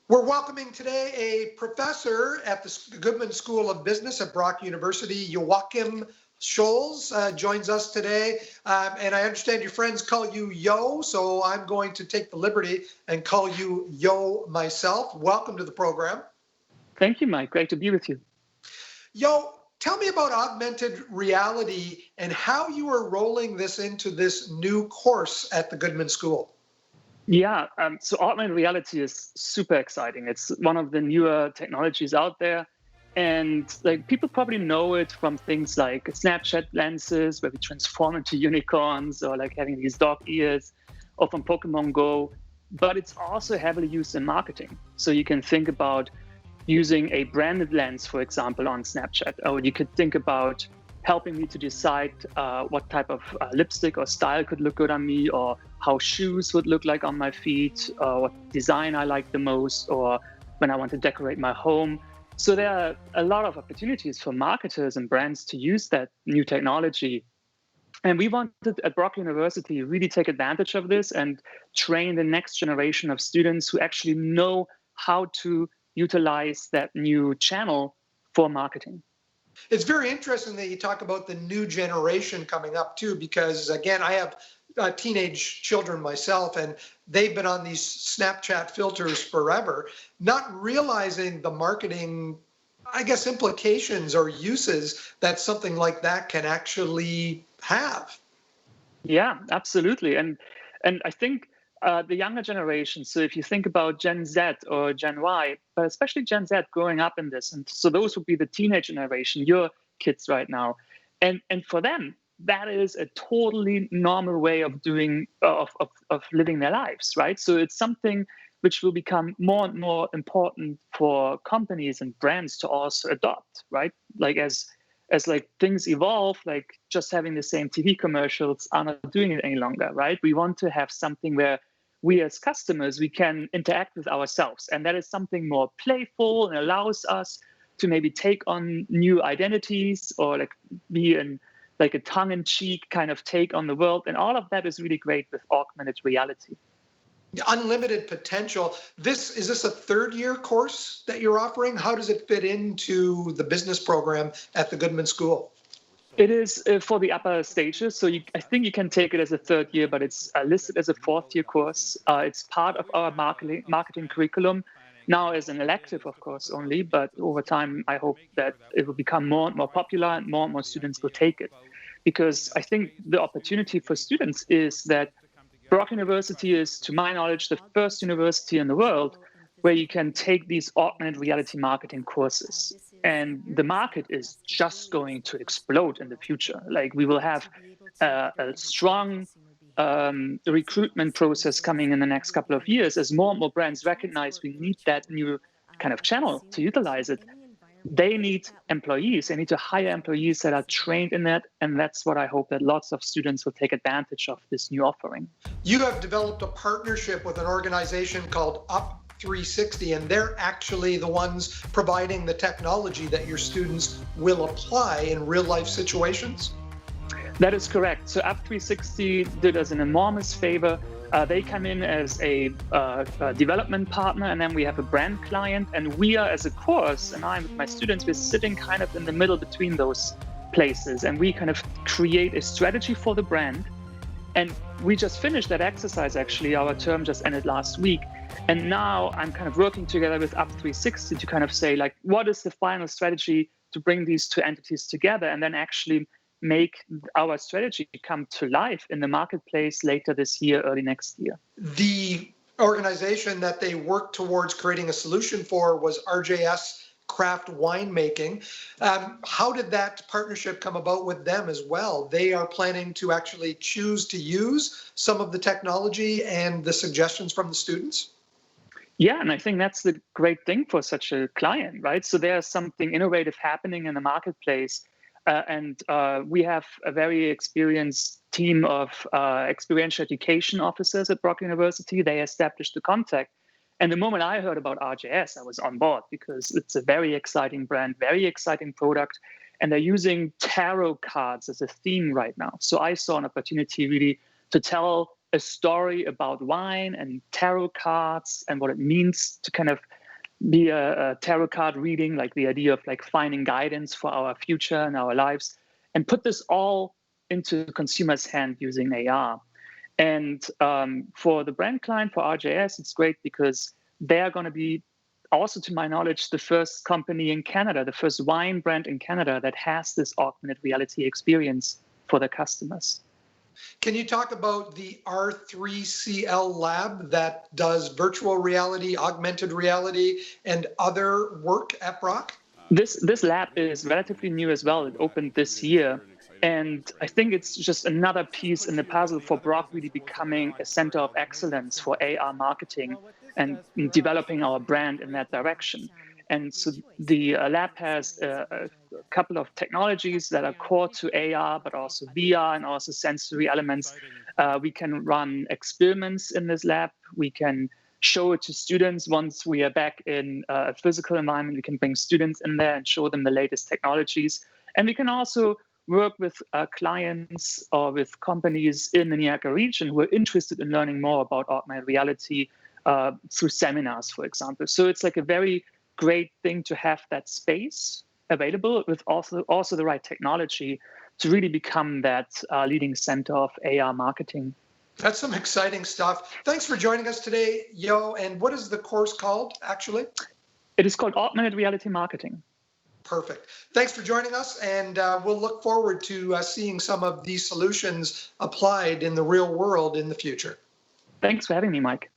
We're welcoming today a professor at the Goodman School of Business at Brock University. Joachim Scholz joins us today. And I understand your friends call you Yo, so I'm going to take the liberty and call you Yo myself. Welcome to the program. Thank you, Mike. Great to be with you. Yo, tell me about augmented reality and how you are rolling this into this new course at the Goodman School. Yeah, so augmented reality is super exciting. It's one of the newer technologies out there. And like people probably know it from things like Snapchat lenses, where we transform into unicorns, or like having these dog ears, or from Pokemon Go. But it's also heavily used in marketing. So you can think about using a branded lens, for example, on Snapchat, or you could think about helping me to decide what type of lipstick or style could look good on me, or how shoes would look like on my feet, or what design I like the most, or when I want to decorate my home. So there are a lot of opportunities for marketers and brands to use that new technology. And we wanted at Brock University really take advantage of this and train the next generation of students who actually know how to utilize that new channel for marketing. It's very interesting that you talk about the new generation coming up too, because again, I have teenage children myself, and they've been on these Snapchat filters forever, not realizing the marketing, I guess, implications or uses that something like that can actually have. Yeah, absolutely. And I think the younger generation, so if you think about Gen Z or Gen Y, but especially Gen Z growing up in this, and so those would be the teenage generation, your kids right now. And for them, that is a totally normal way of doing of living their lives, right? So it's something which will become more and more important for companies and brands to also adopt, right? Like as like things evolve, like just having the same TV commercials are not doing it any longer, right? We want to have something where we as customers, we can interact with ourselves. And that is something more playful and allows us to maybe take on new identities, or like be in like a tongue-in-cheek kind of take on the world. And all of that is really great with augmented reality. Unlimited potential. Is this a third-year course that you're offering? How does it fit into the business program at the Goodman School? It is for the upper stages. So I think you can take it as a third year, but it's listed as a fourth-year course. It's part of our marketing curriculum. Now as an elective, of course, only, but over time, I hope that it will become more and more popular and more students will take it. Because I think the opportunity for students is that Brock University is, to my knowledge, the first university in the world where you can take these augmented reality marketing courses. And the market is just going to explode in the future. Like we will have a strong recruitment process coming in the next couple of years as more and more brands recognize we need that new kind of channel to utilize it. They need employees. They need to hire employees that are trained in that. And that's what I hope that lots of students will take advantage of this new offering. You have developed a partnership with an organization called Up 360, and they're actually the ones providing the technology that your students will apply in real life situations? That is correct. So Up 360 did us an enormous favor. They come in as a development partner, and then we have a brand client, and we are, as a course, and I'm with my students, we're sitting kind of in the middle between those places, and we kind of create a strategy for the brand. And we just finished that exercise, actually. Our term just ended last week. And now I'm kind of working together with Up 360 to kind of say, like, what is the final strategy to bring these two entities together and then actually make our strategy come to life in the marketplace later this year, early next year. The organization that they worked towards creating a solution for was RJS Craft Winemaking. How did that partnership come about with them as well? They are planning to actually choose to use some of the technology and the suggestions from the students? Yeah, and I think that's the great thing for such a client, right? So there's something innovative happening in the marketplace. And we have a very experienced team of experiential education officers at Brock University. They established the contact. And the moment I heard about RJS, I was on board because it's a very exciting brand, very exciting product. And they're using tarot cards as a theme right now. So I saw an opportunity really to tell a story about wine and tarot cards and what it means to kind of be a tarot card reading, like the idea of like finding guidance for our future and our lives, and put this all into the consumer's hand using AR. And for the brand client, for RJS, it's great because they are going to be, also to my knowledge, the first company in Canada, the first wine brand in Canada that has this augmented reality experience for their customers. Can you talk about the R3CL lab that does virtual reality, augmented reality, and other work at Brock? This lab is relatively new as well. It opened this year. And I think it's just another piece in the puzzle for Brock really becoming a center of excellence for AR marketing and developing our brand in that direction. And so the lab has a couple of technologies that are core to AR, but also VR and also sensory elements. We can run experiments in this lab. We can show it to students once we are back in a physical environment. We can bring students in there and show them the latest technologies. And we can also work with clients or with companies in the Niagara region who are interested in learning more about augmented reality through seminars, for example. So it's like a very great thing to have that space available with also the right technology to really become that leading center of AR marketing. That's some exciting stuff. Thanks for joining us today, Yo. And what is the course called, actually? It is called Augmented Reality Marketing. Perfect. Thanks for joining us, and we'll look forward to seeing some of these solutions applied in the real world in the future. Thanks for having me, Mike.